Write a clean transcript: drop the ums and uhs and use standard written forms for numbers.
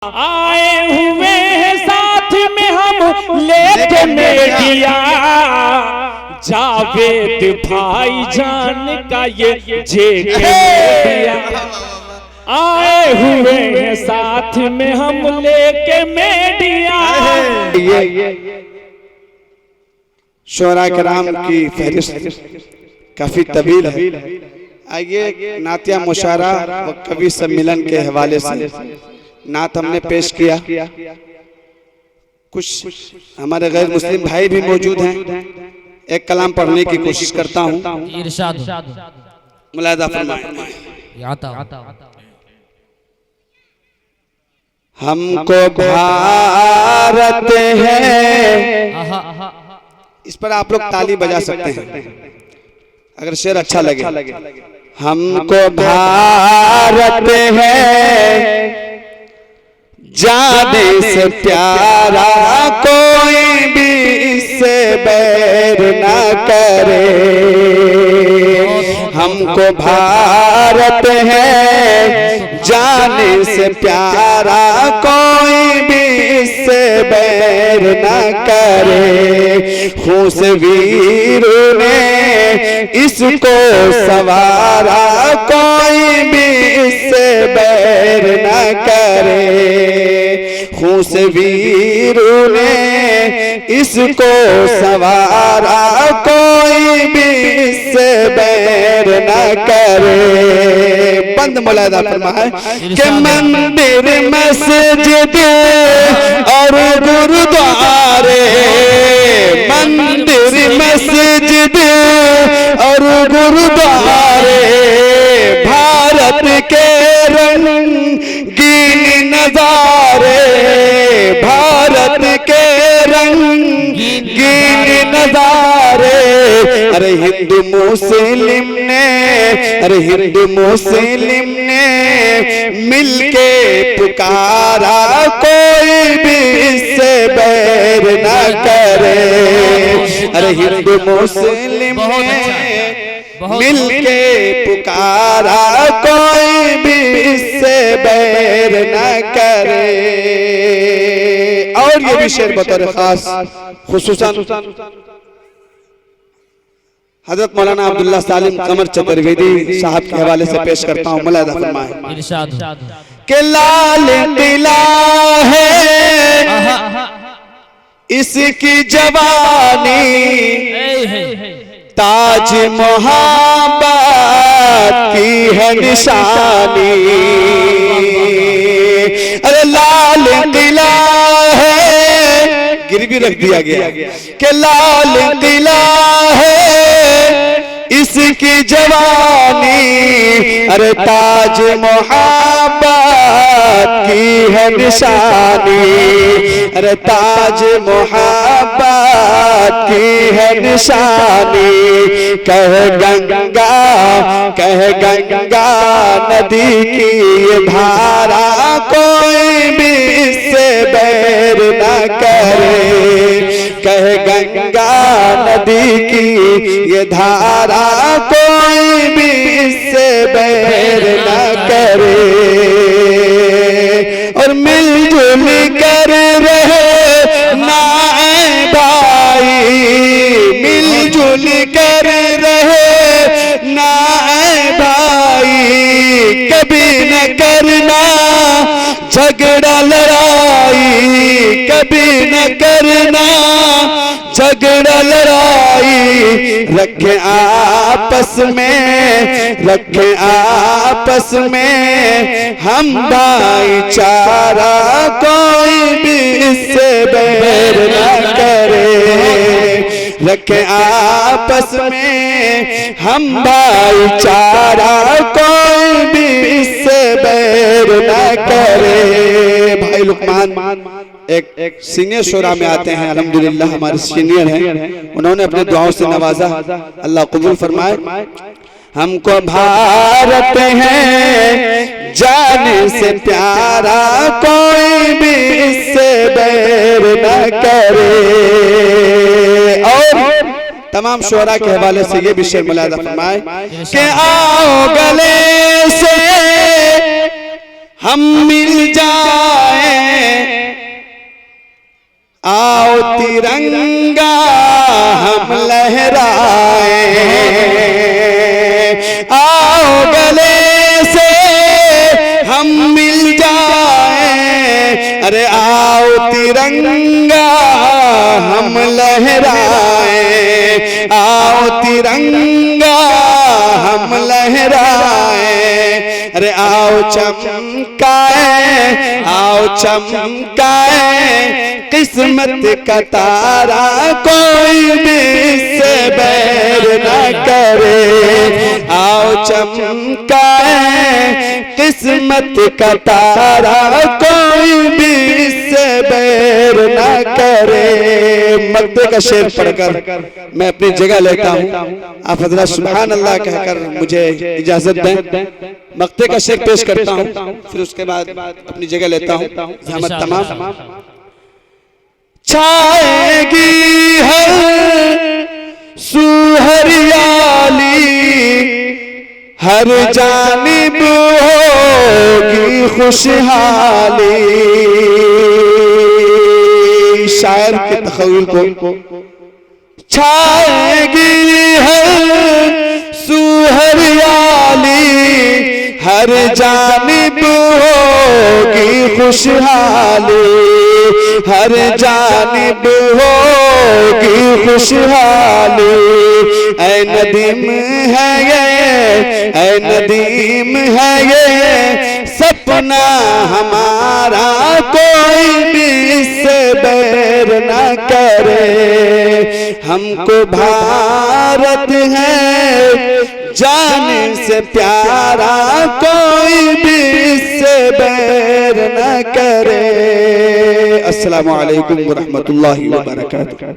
आए हुए हैं साथ में हम लेके मीडिया, जावेद भाई जान का ये जेके मीडिया। आए हुए हैं साथ में हम लेके मीडिया। शोरा कराम की फहरिस्त काफी तवील है। आइए नातिया मुशारा व कवि सम्मेलन के हवाले से नात हमने पेश किया। कुछ हमारे गैर मुस्लिम भाई भी मौजूद हैं। एक कलाम पढ़ने की कोशिश करता हूँ। मुलाहिजा फरमाएं। हमको भारत है, इस पर आप लोग ताली बजा सकते हैं अगर शेर अच्छा लगे। हमको भारत है, जाने से प्यारा कोई भी इससे बैर ना करे। हमको भारत है, जाने से प्यारा कोई भी इससे बैर ना करे। खून से वीरों ने इसको सवारा, कोई भी इससे बैर ना करे। खून से वीरों ने इसको सवारा, कोई भी इससे बैर ना करे। बंद मुलाहिजा फरमाए कि मंदिर मस्जिद और गुरुद्वारे, मंदिर मस्जिद और गुरुद्वारे भारत के रंगीन नजारे, भारत के रंगीन नजारे। अरे हिंदू मुस्लिम ने, अरे हिंदू मुस्लिम ने मिलके पुकारा, कोई भी इससे बैर ना करे। अरे हिंदू मुस्लिम ने मिलके पुकारा, कोई भी इससे बैर न करे। और ये भी शेर बतौर खास खुसूसन हजरत मौलाना अब्दुल्ला सालिम कमर चतुर्वेदी साहब के हवाले से पेश करता हूँ। मुलाहिजा फरमाएं कि लाल किला है इसकी जवानी, ताज मोहब्बत की है निशानी। अरे लाल किला है, गिरवी रख दिया गया कि लाल किला है इसकी जवानी। अरे ताज मोहब्बत की है निशानी, अरे ताज मोहब्बत की है निशानी। कह गंगा, कह गंगा नदी की ये धारा, कोई भी इससे बैर ना करे। कह गंगा नदी की ये धारा, कोई भी इससे बैर ना करे। और मिलजुल कर रहे नाए भाई, मिलजुल कर रहे नाए भाई। कभी न करना झगड़ा लड़ाई, कभी न करना झगड़ा लड़ाई। रखे आपस में, रखे आपस में हम भाईचारा, कोई भी इससे बैर न करे। रखे आपस में हम भाईचारा, कोई भी इससे बैर न करे। भाई लुकमान एक सीनियर शोरा में आते हैं, अल्हम्दुलिल्लाह हमारे सीनियर हैं, उन्होंने अपने दुआओं से नवाजा, अल्लाह कबूल फरमाए। हमको भारत है, जाने से प्यारा, कोई भी इससे बैर न करे। और तमाम शोरा के हवाले से ये भी शेर मुलाहिजा फरमाए कि आओ गले से हम मिल जाए, आओ तिरंगा हम लहराए, आओ गले से हम मिल जाए, अरे आओ तिरंगा हम लहराए, आओ तिरंगा हम लहराए, अरे आओ चमकाए, आओ चमकाए किस्मत का तारा, कोई भी इससे बैर न करे, आओ चमकाए किस्मत का तारा, कोई भी इससे बैर न करे। मक्ते का शेर पढ़कर मैं अपनी जगह लेता हूँ, आप हज़रत सुभान अल्लाह कहकर मुझे इजाजत दें। मक्ते का शेर पेश करता हूँ, फिर उसके बाद अपनी जगह लेता हूँ। ज़हमत तमाम। छाएगी हर सू हरियाली, हर जानिब होगी खुशहाली। शायर के तखय्युल को छाएगी हर सू हरियाली, हर जानिब होगी खुशहाली, हर जानिब होगी खुशहाली। ऐ नदीम है ये, ऐ नदीम है ये सपना हमारा, कोई भी इससे बैर न करे। हमको भारत है जान से प्यारा, कोई भी इससे बैर न करे। अस्सलामु अलैकुम व रहमतुल्लाहि व बरकातुहू।